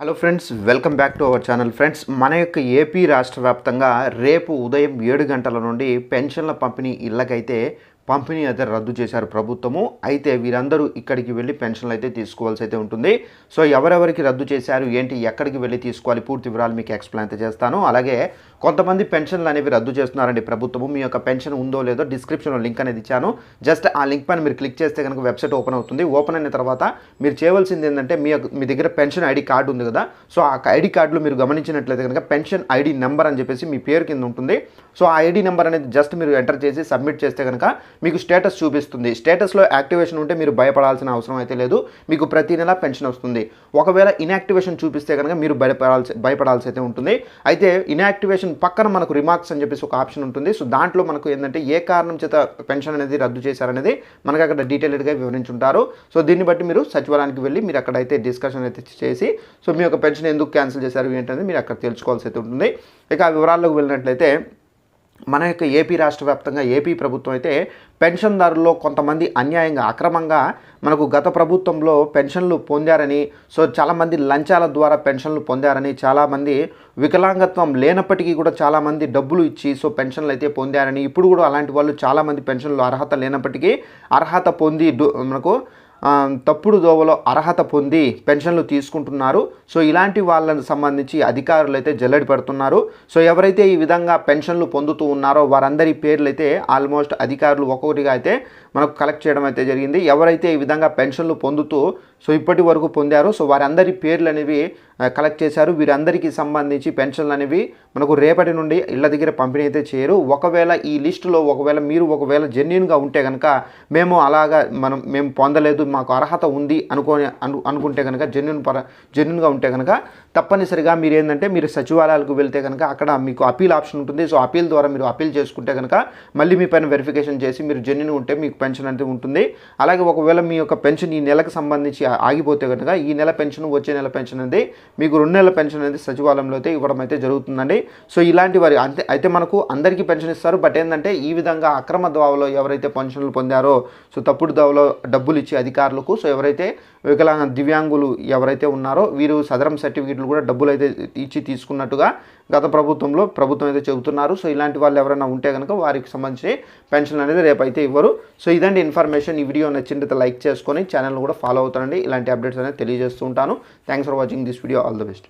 Hello friends, welcome back to our channel. Friends, మన యొక్క AP రాష్ట్ర వ్యాప్తంగా రేపు ఉదయం 7 గంటల నుండి పెన్షన్ల పంపిణీ ఇళ్ళకైతే పంపిణీ అయితే రద్దు చేశారు ప్రభుత్వము. అయితే వీరందరూ ఇక్కడికి వెళ్ళి పెన్షన్లు అయితే తీసుకోవాల్సి అయితే ఉంటుంది. సో ఎవరెవరికి రద్దు చేశారు, ఏంటి, ఎక్కడికి వెళ్ళి తీసుకోవాలి, పూర్తి వివరాలు మీకు ఎక్స్ప్లెయిన్ అయితే చేస్తాను. అలాగే కొంతమంది పెన్షన్లు అనేవి రద్దు చేస్తున్నారండి ప్రభుత్వము. మీ యొక్క పెన్షన్ ఉందో లేదో డిస్క్రిప్షన్లో లింక్ అనేది ఇచ్చాను. జస్ట్ ఆ లింక్ పైన మీరు క్లిక్ చేస్తే కనుక వెబ్సైట్ ఓపెన్ అవుతుంది. ఓపెన్ అయిన తర్వాత మీరు చేయవలసింది ఏంటంటే మీ దగ్గర పెన్షన్ ఐడి కార్డు ఉంది కదా, సో ఆ ఐడి కార్డులో మీరు గమనించినట్లయితే కనుక పెన్షన్ ఐడి నెంబర్ అని చెప్పేసి మీ పేరు కింద ఉంటుంది. సో ఆ ఐడి నెంబర్ అనేది జస్ట్ మీరు ఎంటర్ చేసి సబ్మిట్ చేస్తే కనుక మీకు స్టేటస్ చూపిస్తుంది. స్టేటస్లో యాక్టివేషన్ ఉంటే మీరు భయపడాల్సిన అవసరం అయితే లేదు. మీకు ప్రతి నెల పెన్షన్ వస్తుంది. ఒకవేళ ఇన్యాక్టివేషన్ చూపిస్తే కనుక మీరు భయపడాల్సి అయితే ఉంటుంది. అయితే ఇన్యాక్టివేషన్ పక్కన మనకు రిమార్క్స్ అని చెప్పేసి ఒక ఆప్షన్ ఉంటుంది. సో దాంట్లో మనకు ఏంటంటే ఏ కారణం చేత పెన్షన్ అనేది రద్దు చేశారనేది మనకు అక్కడ డీటెయిల్డ్గా వివరించుంటారు. సో దీన్ని బట్టి మీరు సచివాలయానికి వెళ్ళి మీరు అక్కడైతే డిస్కషన్ అయితే చేసి సో మీ యొక్క పెన్షన్ ఎందుకు క్యాన్సిల్ చేశారు ఏంటనేది మీరు అక్కడ తెలుసుకోవాల్సి అయితే ఉంటుంది. ఇక ఆ వివరాల్లోకి వెళ్ళినట్లయితే మన యొక్క ఏపీ రాష్ట్ర వ్యాప్తంగా ఏపీ ప్రభుత్వం అయితే పెన్షన్దారుల్లో కొంతమంది అన్యాయంగా అక్రమంగా మనకు గత ప్రభుత్వంలో పెన్షన్లు పొందారని, సో చాలామంది లంచాల ద్వారా పెన్షన్లు పొందారని, చాలామంది వికలాంగత్వం లేనప్పటికీ కూడా చాలామంది డబ్బులు ఇచ్చి సో పెన్షన్లు అయితే పొందారని, ఇప్పుడు కూడా అలాంటి వాళ్ళు చాలామంది పెన్షన్లు అర్హత లేనప్పటికీ అర్హత పొంది మనకు తప్పుడు దోవలో అర్హత పొంది పెన్షన్లు తీసుకుంటున్నారు. సో ఇలాంటి వాళ్ళకి సంబంధించి అధికారులు అయితే జల్లెడ పెడుతున్నారు. సో ఎవరైతే ఈ విధంగా పెన్షన్లు పొందుతూ ఉన్నారో వారందరి పేర్లు అయితే ఆల్మోస్ట్ అధికారులు ఒక్కొక్కటిగా అయితే మనకు కలెక్ట్ చేయడం అయితే జరిగింది. ఎవరైతే ఈ విధంగా పెన్షన్లు పొందుతూ సో ఇప్పటి వరకు పొందారో సో వారందరి పేర్లు అనేవి కలెక్ట్ చేశారు. వీరందరికీ సంబంధించి పెన్షన్లు అనేవి మనకు రేపటి నుండి ఇళ్ళ దగ్గర పంపిణీ అయితే చేయరు. ఒకవేళ ఈ లిస్టులో ఒకవేళ జెన్యూన్గా ఉంటే కనుక మేము పొందలేదు, మాకు అర్హత ఉంది అనుకుంటే కనుక జెన్యూన్గా ఉంటే కనుక తప్పనిసరిగా మీరు ఏంటంటే మీరు సచివాలయాలకు వెళ్తే కనుక అక్కడ మీకు అపీల్ ఆప్షన్ ఉంటుంది. సో అపీల్ ద్వారా మీరు అపీల్ చేసుకుంటే కనుక మళ్ళీ మీ పైన వెరిఫికేషన్ చేసి మీరు జెన్యూన్ ఉంటే మీకు పెన్షన్ అనేది ఉంటుంది. అలాగే ఒకవేళ మీ యొక్క పెన్షన్ ఈ నెలకు సంబంధించి ఆగిపోతే కనుక ఈ నెల పెన్షన్ వచ్చే నెల పెన్షన్ అనేది మీకు 2 నెలల పెన్షన్ అనేది సచివాలయంలో అయితే ఇవ్వడం అయితే జరుగుతుందండి. సో ఇలాంటి వారి అయితే మనకు అందరికీ పెన్షన్ ఇస్తారు. బట్ ఏంటంటే ఈ విధంగా అక్రమ దోవలో ఎవరైతే పెన్షన్లు పొందారో సో తప్పుడు దోవలో డబ్బులు ఇచ్చి అధికారులకు సో ఎవరైతే దివ్యాంగులు ఎవరైతే ఉన్నారో వీరు సదరం సర్టిఫికెట్లు కూడా డబ్బులు అయితే ఇచ్చి తీసుకున్నట్టుగా గత ప్రభుత్వం అయితే చెబుతున్నారు. సో ఇలాంటి వాళ్ళు ఎవరైనా ఉంటే కనుక వారికి సంబంధించి పెన్షన్ అనేది రేపు అయితే ఇవ్వరు. సో ఇదండి ఇన్ఫర్మేషన్. ఈ వీడియో నచ్చినట్లయితే లైక్ చేసుకొని ఛానల్ కూడా ఫాలో అవుతానండి. ఇలాంటి అప్డేట్స్ అనేది తెలియజేస్తూ ఉంటాను. Thanks for watching this video. All the best.